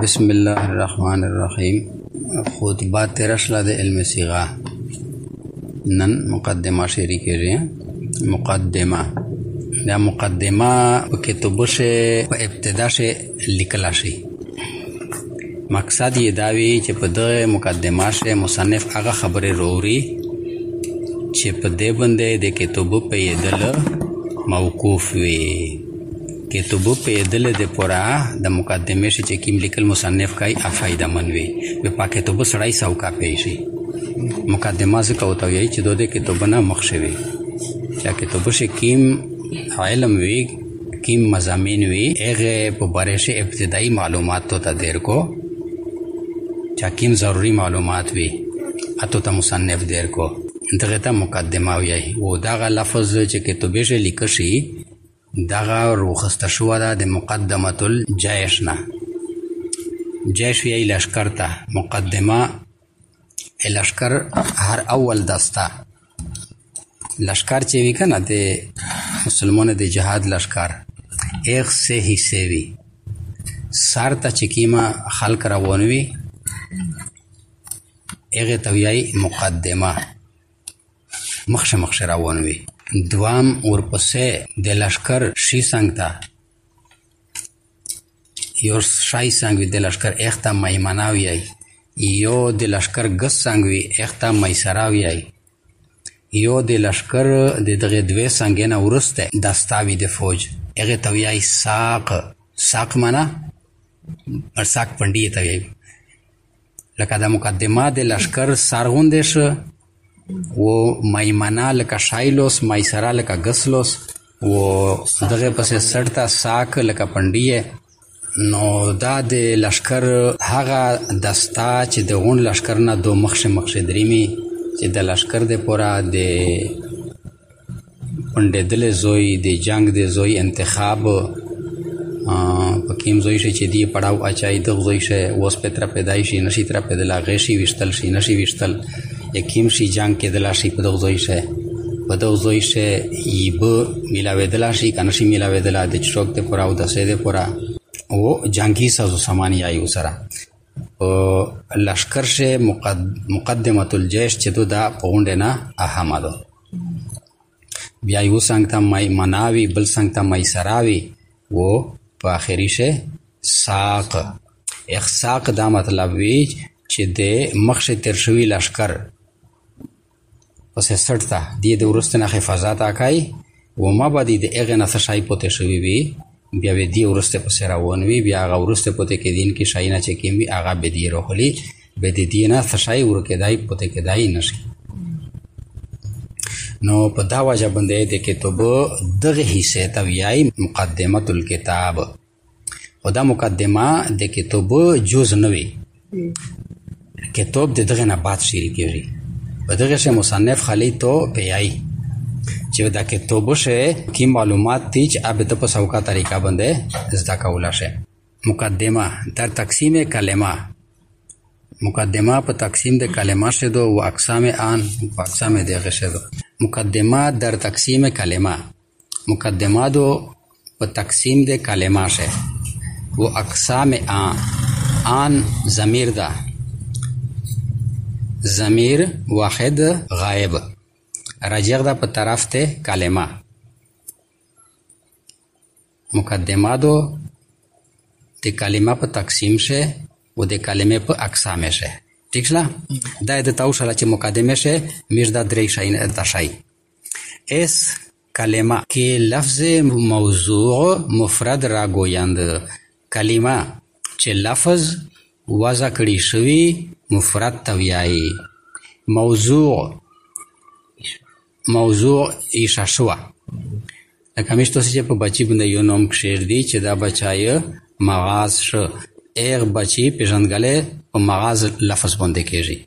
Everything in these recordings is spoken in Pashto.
بسم الله الرحمن الرحیم. خطبه ترشله د علم صیغه. نن مقدمه شروع کیږي. مقدمه دا مقدمه په کتابو شه په ابتدا شه لیکل شي. مقصد یې دا وی چې په دغه مقدمه شه مصنف هغه خبره وروړي چې په دې باندې د کتابو په یدل موقوف وي. کتابو په یدل د پورا د مقدمه شه چې کوم لیکل مصنف کوي افایده منوي په کتابو سړی سوکا پیشي. مقدمه څه کوته وي چې دوی کتابونه مخشوي چې کتابو شه کوم علم وی کوم مضامین وی هغه په باره شه ابتدایي معلومات ته دیر کو چې کوم ضروري معلومات وی اته ته مصنف دیر کو دغه ته مقدمه وی او دا لفظ چې کتابه شه لیکل شي دغه روخسته شو د مقدمه الجيش نه. جيش وی لشکر ته مقدمه لشکر هر اول دسته لشکر چې وی کنه د مسلمانانو د جهاد لشکر ایک سه حصے وی سر ته چکیما خلق روانوي هغه ته وی مقدمه مخشه روانوي. دوام ورپسې د لشکر شي څنګه یو شای څنګه د لشکر اخته مېمناوي یو د لشکر ګس څنګه اخته مېسراوي یو د لشکر د دغه دوه څنګه نه ورسته دستاوی د فوج هغه ته وی ساق معنا پر ساق پندی ته وی لکه د مقدمه د لشکر سارغوندش و مېمنا لکه شایلوس مېسرا لکه ګسلوس و دغه پسې سړتا ساق لکه پندی نو دا د لشکر هغه دستا چې د غون لشکر نه دو مخشه دریمي چې د لشکر د پورا د پنددل زوی د جنگ د زوی انتخاب پکیم زوی چې دی پړاو اچای د زوی شه اوس پتر پیدایشي نشي تر پیدلا غشي وشتل شي نشي وشتل یکیم شي جنگ کې د لاشي په دغه زوی شه په دغه زوی شه یب ملاوي د لاشي کنه شي ملاوي د لا د چوک ته پړاو د سه د پورا او جنگي سازو سامان یایو سره لشکر شه مقدمه الجيش چې دا پوند نه اهمه ده. بیا یو څنګه مای مناوي بل څنګه مای سراوي و په اخري شه ساق اخساق دا مطلب وی چې د مخشه تر شوی لشکر پس سړتا د ورستنه حفاظت اکای و ما باندې د اغه نه شای پته شوی وی بیا به دی ورسته په سره ونوي بیا هغه ورسته پته کې دین کې شای نه چې کیمي هغه به دی روخلی به دی نه شای ورکه دای پته کې دای نشي. نو په دا وجه باندې د کتابو دغه حصے ته ویای مقدمه الکتاب او دا مقدمه د کتابو جز نه وی کتاب د دغه نه بعد شروع کیږي. په دغه شه مصنف خلی تو پیای چې دا کتابو شه کی معلومات دي چې اب ته په سوکا طریقه باندې زده کولا شه. مقدمه در تقسیم کلمه مقدمه په تقسیم د کلمه شه دو او اقسام ان په اقسام دغه شه دو. مقدمه در تقسیم کلمه مقدمه دو په تقسیم د کلمه شه و اقسام ان ضمیر ده ضمیر واحد غائب راجع ده په طرف ته کلمه. مقدمه دو د کلمه په تقسیم شه و د کلمه په اقسام شه. ٹھیک شلا دا د توشل چې مقدمه شه مردا درې شاین تشای اس کلمه کې لفظ موضوع مفرد را گویند کلمه چې لفظ وضع کړي شوی مفرد تویای موضوع ایشا شوا لکه مشتو چې په بچی باندې یو نوم شعر دی چې دا بچای مغاز شو ایغ بچی پیژندګله په مغاز لفظ باندې کېږي.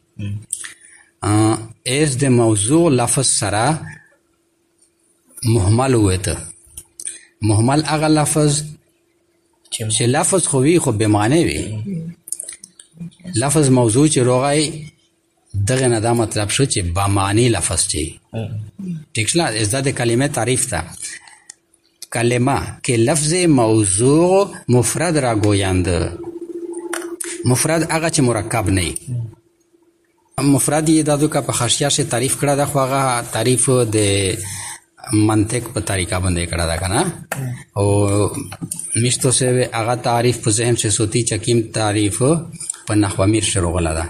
اس د موضوع لفظ سره مهمل وته مهمل هغه لفظ چې لفظ خو به معنی وي لفظ موضوع چې روغای دغه نه دا مطلب شو چې با معنی لفظ چي. ٹھیک شلا ازدا د کلمه تعریف تا کلمه که لفظ موضوع مفرد را گویند مفرد هغه چې مرکب نه وي. مفرد یې دادو کا په حاشیه سے تعریف کړه دا خو هغه تعریف د منطق په طریقه باندې کړه دا کنه او مشتو سے هغه تعریف په ذهن سے سوتی چکیم تعریف په نحو امیر شروع غلا ده.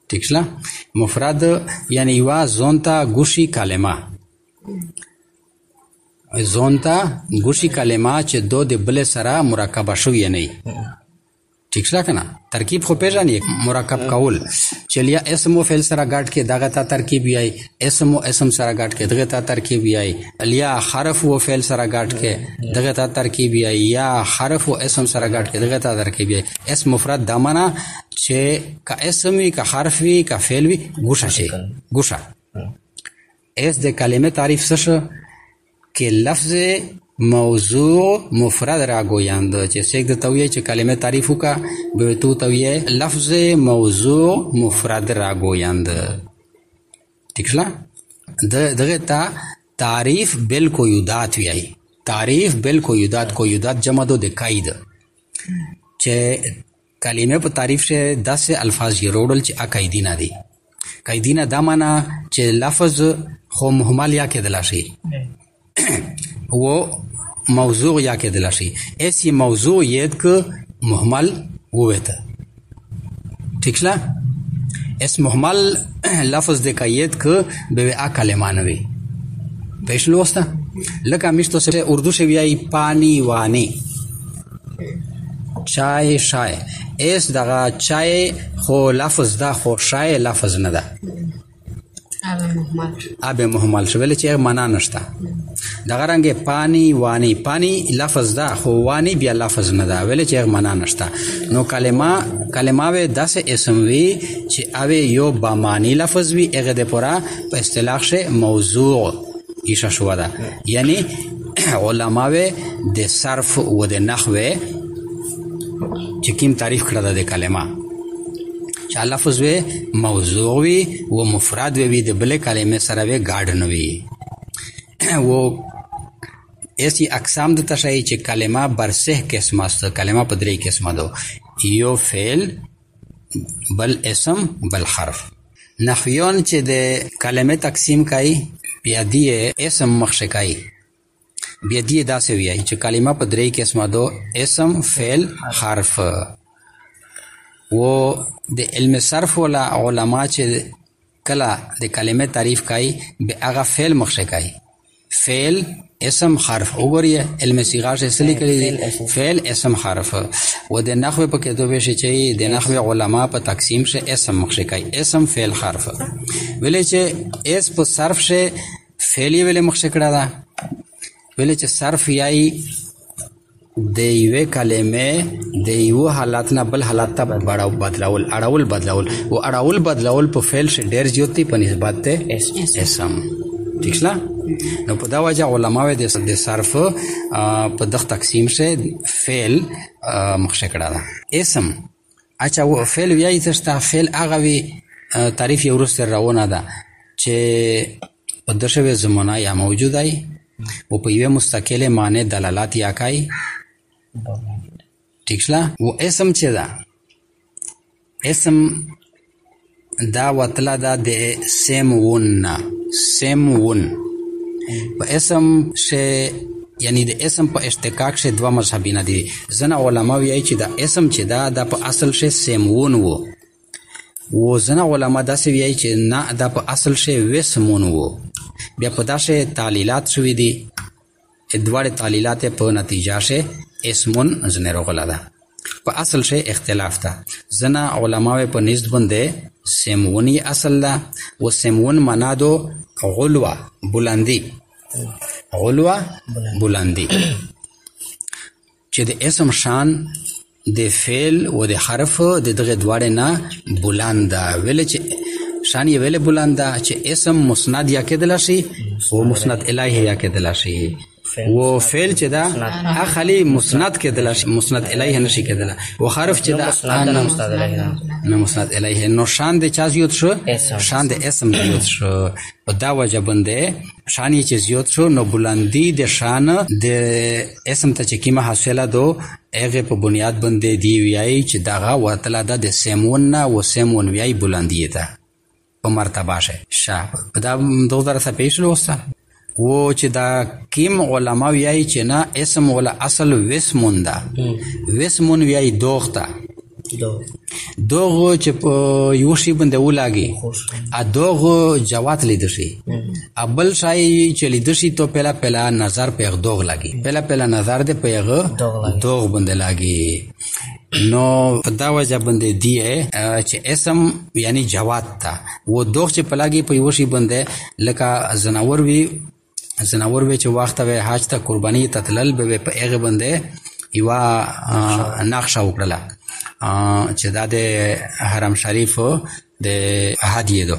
ٹھیک شلا. مفرد یعنی یوا زونتا گوشی کلمه زونتا گوشی کلمه چې دو د بل سره مرکب شوی نه. ٹھیک شلا کنه. ترکیب خو پیژنې مرکب کول چلیا اسم او فعل سره ګډ کې دغه تا ترکیب یای اسم او اسم سره ګډ کې دغه تا ترکیب یای الیا حرف او فعل سره ګډ کې دغه تا ترکیب یای یا حرف او اسم سره ګډ کې دغه تا ترکیب یای. اسم مفرد دا معنا چې کا اسم وی کا حرف وی کا فعل وی ګوشه شي ګوشه. اس د کلمه تعریف څه کې لفظ موضوع مفرد را گویند چې څنګه د تویې چې کلمه تعریف وکا به تو تویې لفظ موضوع مفرد را گویند. ٹھیک شلا. دغه تا تعریف بالقیودات وی تعریف بالقیودات قیودات جمع دو د قید چې کلمه په تعریف سے 10 الفاظ یې روړل چې اقیدینا دي. قیدینا دا معنا چې لفظ خو مهمل یا کېدل شي वो موضوع या के दिलाशी ऐसी موضوع येद को मुहमल हुए था. ठीक ला. इस मुहमल लफ्ज दे का येद को बेवे आ कलेमानवी पेशलो वस्ता लका मिश्तो से उर्दू से भी आई पानी वानी चाय शाय ऐस दगा चाय खो लफ्ज दा खो शाय लफ्ज न दा آب محمل شویل چې معنا نشته. دغه رنګ پانی وانی پانی لفظ دا خو وانی بیا لفظ نه دا ویل چې معنا نشته. نو کلمه و داسې اسم وی چې اوی یو با معنی لفظ وی هغه د پورا په اصطلاح شه موضوع ایشا شو ده. یعنی علماء د صرف و د نحو چې کوم تعریف کړه د کلمه چې لفظ وی موضوع وی و مفرد وی د بل کلمې سره وی ګاډ نه وی. و ایسی اقسام د تشای چې کلمه برسه قسمه است. کلمه په درې قسمه دو یو فعل بل اسم بل حرف. نحویون چې د کلمه تقسیم کوي بیا دی اسم مخشه کوي بیا دی داسې وی چې کلمه په درې قسمه دو اسم فعل حرف. و د علم صرف ولا علما چې کلا د کلمه تعریف کوي به هغه فعل مخشه کوي فعل اسم حرف وګورئ علم صيغه سے سلی کړي فعل اسم حرف. و د نحو په کې دوه شي چې د نحو علما په تقسیم سے اسم مخشه کوي اسم فعل حرف ویل چې اس په صرف سے فعل ویل مخشه کړه دا ویل چې صرف یای د یوې کلمې د یو حالت نه بل حالت ته بدلول اړول بدلول په فعل شه ډېر زیاتی په نسبت ته اسم. ٹھیک شلا. نو په دا وجه علماء د صرف په دغه تقسیم شه فعل مخشه کړه ده. اسم اچھا و فعل ویای ته فعل هغه وی تعریف یو ورسته روانه ده چې په دغه زمانه یا موجوده او په یوه مستقله معنی دلالت یا کوي. ٹھیک شلا. و اسم چې دا اسم دا وطلا دا د سمون په اسم شه یعنی د اسم په اشتقاق شه دوا مذهبینه دي. زنه علما وایي چې دا اسم چې دا په اصل شه سمون و زنه علما دا سی وایي چې نه دا په اصل شه وسمون و. بیا په داسه تعلیلات شوې دي ادوار تعلیلات په نتیجه شه اسمون زنه روغلا ده په اصل شه اختلاف ده. زنه علماء په نسبت باندې سمونی اصل ده و سمون معنا دو غلوه بلندی چې د اسم شان د فعل و د حرف د دغه دواړه نه بلند ویل چې شان یې ویل بلند چې اسم مسند یا کېدل شي او مسند الیه یا کېدل شي و فعل چې دا خالي مسند کېدل مسند الیه نشي کېدل و حرف چې دا نه مسند الیه نو شان د چا زیات شو شان د اسم زیات شو په دا وجه باندې شان چې زیات شو نو بلندی د شان د اسم ته چې کیمه حاصله دو هغه په بنیاد باندې دی ویای چې داغه ورتله د سیمون نه و سیمون ویای بلندی ته په مرتبه شه په دا 2000 څخه پیښ لوسته و چې دا کیم علماء ویای چې نه اسم ولا اصل وسمون دا وسمون ویای دوغتا دوغ چې په یو شی باندې ولاږي ا دوغ جوات لیدل شي ابل شای چې لیدل شي ته پهلا نظر په دوغ لاګي پهلا نظر دې په دوغ باندې لاګي نو په دا وجه باندې دی چې اسم یعنی جوات تا و دوغ چې پلاګي په یو شی باندې لکه زناور وی چې وخت به حج ته قرباني تتلل به په هغه باندې یوا نقشه وکړه چې دا د حرم شریف د هدیه دو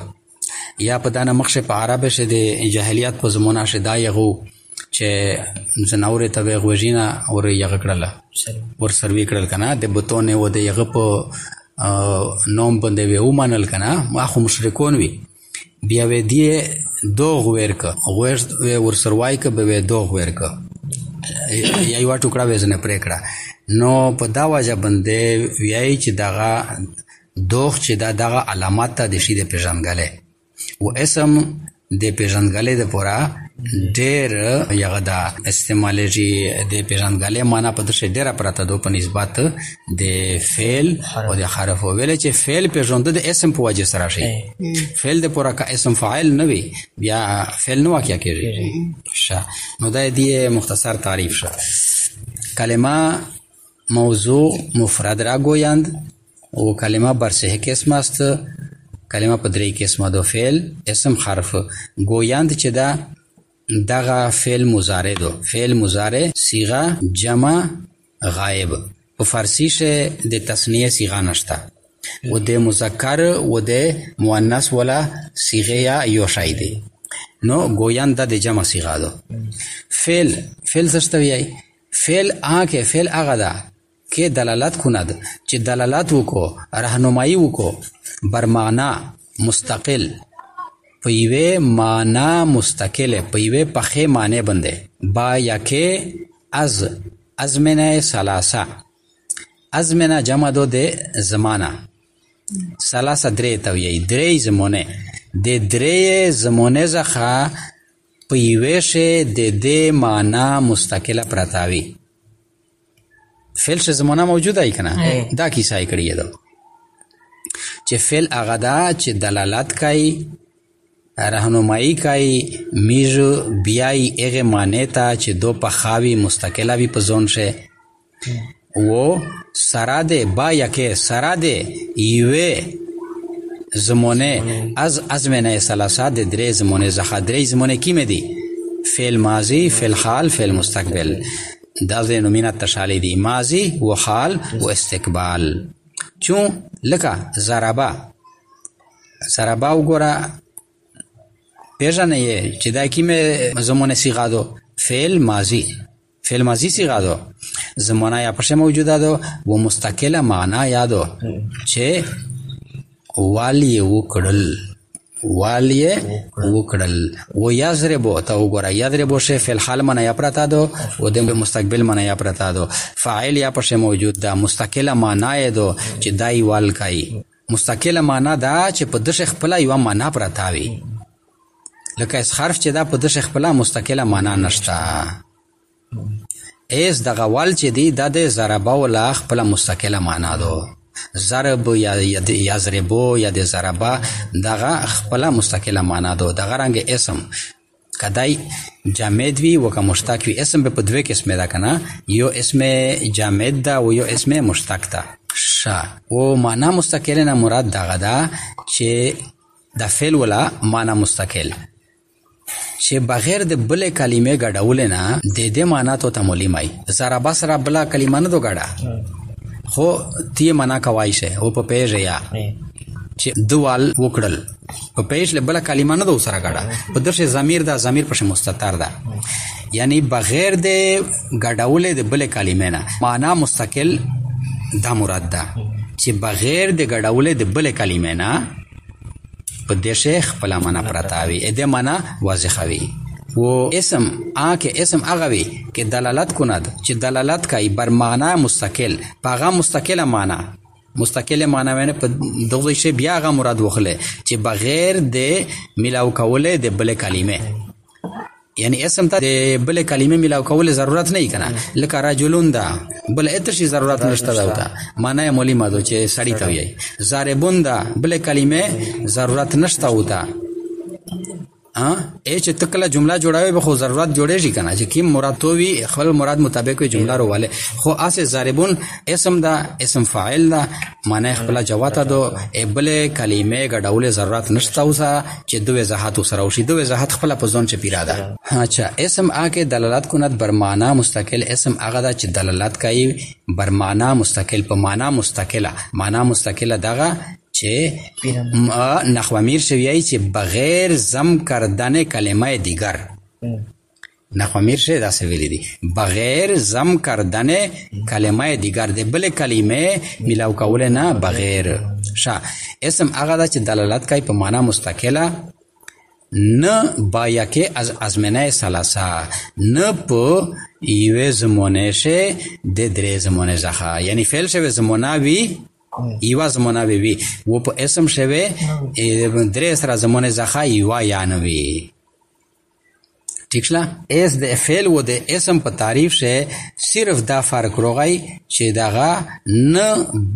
یا په دانه مخشه په عربه شه د جاهلیت په زمونه شه دا یغو چې زناور ته وغوژینا اور یغ کړل ور سروي کړل کنه د بوتونه و د یغ په نوم باندې و ومنل کنه ما خو مشرکون وی بیا و دی دوغ ورکا ور سروای ک به دوغ ورکا یا یو ټوکړه وزنه پریکړه نو په دا واجه باندې ویای چې دغه دوغ چې دغه علامات ته د شي د پیژنګلې و اسم د پیژنګلې د پورا ډېر یغه دا استعمالي د پیژنګلې معنا په دې ډېر پراته دو په نسبت د فعل او د حرف ویل چې فعل پیژند د اسم په وجه سره شي فعل د پورا کا اسم فاعل نه وي بیا فعل نو واقع کېږي نو دا دی مختصر تعریف شه کلمه موضوع مفرد را گویند و کلمه بر 3 قسم است کلمه په 3 قسمه دو فعل اسم حرف گویند چې دا دغه فعل مضارع دو فعل مضارع صيغه جمع غائب په فارسی شه د تثنیه صيغه نشته و د مذکر و د مؤنث ولا صيغه یا یو شای دی نو گویند د جمع صيغه دو فعل څه ویای فعل فعل هغه ده کې دلالت کند چې دلالت وکړو راهنمایي وکړو بر معنا مستقل پیوه معنا مستقل پیوه پخې معنی باندې با یکه ازمنه ثلاثه ازمنه جمع دو د زمانہ ثلاثه درې ته وی درې زمونه د درې زمونه ځخه پیوه شه د دې معنا مستقله پرتاوي فعل شه زمونه موجوده ای کنه دا کیسه کړی دی چې فعل هغه دا چې دلالت کوي راهنمایي کوي میجو بیاي هغه معنی ته چې دو په خاوي مستقله وي په ځون شه و سراده با یکه سراده یوه زمونه از ازمنه ثلاثه د درې زمونه زخه درې زمونه کیمه دي فعل ماضی فعل حال فعل مستقبل دا د نومینه تشالی دي ماضی و حال و استقبال چون لکه ضربا وګوره پیژنه چې دا کیمه زمونه صيغه دو فعل ماضی صيغه دو زمانه یا پښه موجوده دو و مستقله معنا یادو چې والی وکړل و یضربو ته وګوره یضربو شه فعل حال معنا یا پرتا دو و د مستقبل معنا یا پرتا دو فاعل یا پښه موجود ده مستقله معنا یادو چې دای وال کای مستقله معنا دا چې په دغه خپل یو معنا پرتا وي لکه اس حرف چې دا په دغه خپل مستقله معنا نشته ایس دغه وال چې دی د ضربه ولا خپل مستقله معنا دو ضرب یا یضربو یا د ضربه دغه خپل مستقله معنا دو دغه رنګ اسم کدای جامد وی وک مشتق وی اسم په دوه قسمه ده کنه یو اسم جامد ده او یو اسم مشتق ده او معنا مستقله نه مراد دغه ده چې د فعل ولا معنا مستقل چې بغیر د بل کلمې غډول نه د دې معنا ته تمولیمای ضرب سره بل کلمه نه دو غډا خو تی معنا کوي شه او په پیژه یا چې دوال وکړل په پیش له بل کلمه نه د سره غړه په درشه ضمیر دا ضمیر پښه مستتر ده یعنی بغیر د غډاولې د بل کلمې نه معنا مستقل دا مراد ده چې بغیر د غډاولې د بل کلمې نه په درشه خپل معنا پرتاوي اې د معنا واضح وي و اسم آکه اسم اغوی که دلالت کند چې دلالت کوي بر معنا مستقل پاغه مستقله معنا مستقله معنا ونه په دغه شی بیا غا مراد وخله چې بغیر د ملاو کوله د بل کلمه یعنی اسم ته د بل کلمه ملاو کوله ضرورت نه کنا لکه رجلون دا بل اتر شي ضرورت نشته دا معنا مولی مادو چې سړی ته وي زاربون دا بل کلمه ضرورت نشته وتا چې تکله جمله جوړاوي به خو ضرورت جوړېږي کنه چې کیم مراد تو وي خپل مراد مطابق جمله رواله خو اسه ضاربون اسم دا اسم فاعل دا معنی خپل جواته دو بل کلمه غډول ضرورت نشته اوسه چې دوه وضاحت سره وشي دوه وضاحت خپل په ځون چې پیرا ده اچھا اسم آکه دلالت کند بر معنا مستقل اسم هغه دا چې دلالت کوي بر معنا مستقل په معنا مستقله دغه چې نحومیر شویایی چې بغیر ضم کردن کلمه دیگر نحومیر شوی دا سویلی دی بغیر ضم کردن کلمه دیگر دی بل کلمه ملاو کوله نه بغیر اسم هغه دا چې دلالت کوي په معنا مستقله نه با یکی از ازمنه ثلاثه نه په یوه زمانه شه د درې زمانه ځخه یعنی فعل شوی زمانه وی ایوا زمانه وی و په اسم شوی درې سره زمانه ځخه ایوا یا نه وی ٹھیک شلا اس د فعل و د اسم په تعریف شه صرف دا فرق روغی چې داغه نه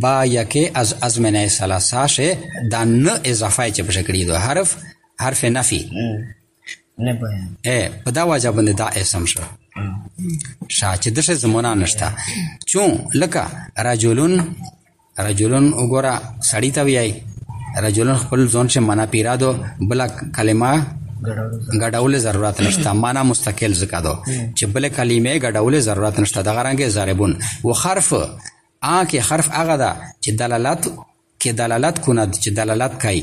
با یکی از ازمنه ثلاثه شه دا نه اضافه چې په شکلی دو حرف نفی نه بیان په دا وجه باندې دا اسم شو چې دغه زمانه نشته چون لکه رجلون وګوره سړی ته ویای رجلون خپل ځون چې معنا پیرا دو بل کلمه غډاول ضرورت نشته معنا مستقل زکا دو چې بل کلمه غډاول ضرورت نشته د غرانګه ضاربون و حرف حرف هغه دا چې دلالت کند چې دلالت کوي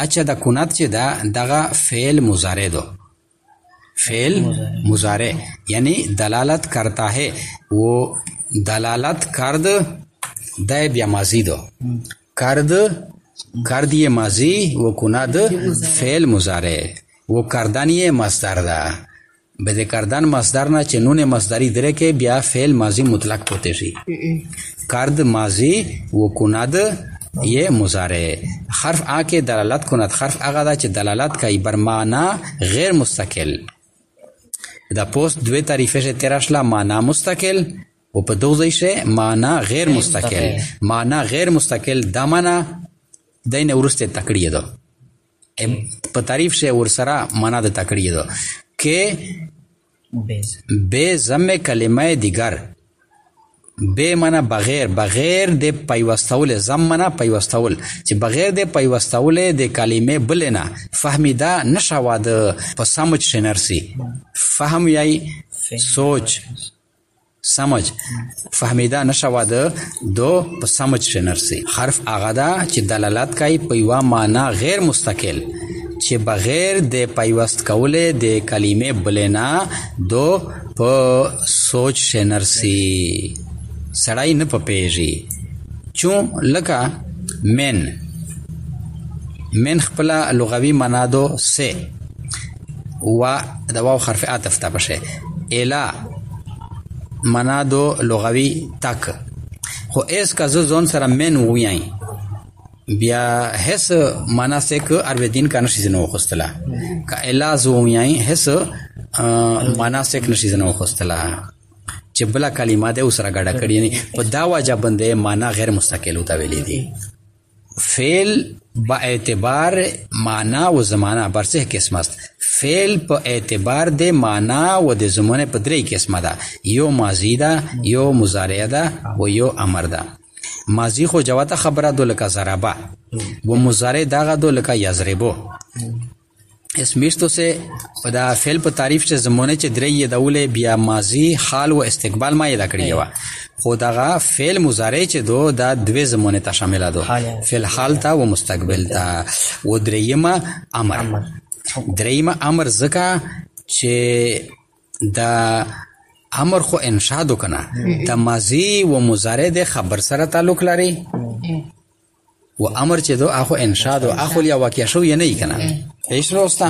اچھا دا کند چې دا دغه فعل مضارع دو فعل مضارع یعنی دلالت کرتا ہے وہ دلالت کرد دای بیا ماضی دو کرد یہ ماضی وہ کند فعل مضارع وہ کردن یہ مصدر دا بده کردن مصدر نه چې نون مصدری درې کې بیا فعل ماضی مطلق پوتے شي کرد ماضی وہ کند یہ مضارع حرف آکے دلالت کند حرف آغا دا چې دلالت کوي بر معنا غیر مستقل دا پوست دوی تعریفه شه تیراشلا معنا مستقل و په دوزی شه معنا غیر مستقل معنا غیر مستقل دا معنا دین ورسته تکړی دو په تعریف شه ورسره معنا د تکړی دو کې به ضم کلمه دیگر به معنا بغیر د پیوستول ضم معنا پیوستول چې بغیر د پیوستول د کلمه بلنا فهمیدا نشود په سمج شنرسي فهم یای سوچ سمج فهمیدا نشود دو په سمج شنرسي حرف هغه دا چې دلالت کوي په یو معنا غیر مستقل چې بغیر د پیوست کوله د کلمه بلنا دو په سوچ شنرسي سړای نه پپېږي چون لکه من خپل لغوي معنا دو سه و د واو حرف عطف ته بشه الا معنا دو لغوي تک خو اس کا زون سره من وایي بیا هس معنا سه ک ارویدین کا نشي زنو خوستلا کا الا زو وایي هس معنا سه ک نشي زنو خوستلا چې بلا کلمه ده اوسره غډه کړی نه په دا واجب باندې معنا غیر مستقل او ویلې دي فعل با اعتبار معنا و زمانہ برسه قسم است فعل په اعتبار د معنا و د زمانه په درې قسمه ده یو ماضی ده یو مضارع ده او یو امر ده ماضی خو جواته خبره ده لکه ضربه و مضارع دغه ده لکه یضربو اسمیشتو سے دا فعل په تعریف چې زمونه چې درې دوله بیا ماضی حال او استقبال ما یې کړی و خو دا فعل مضارع چې دو دا دوه زمونه ته شامل دو فعل حال تا او مستقبل تا و دریمه امر دریمه امر زکه چې دا امر خو انشاء دو کنه د ماضی و مضارع د خبر سره تعلق لري و امر چې دو اخو انشاء دو اخو یا واقع شو یا نه کنه هیڅ روستا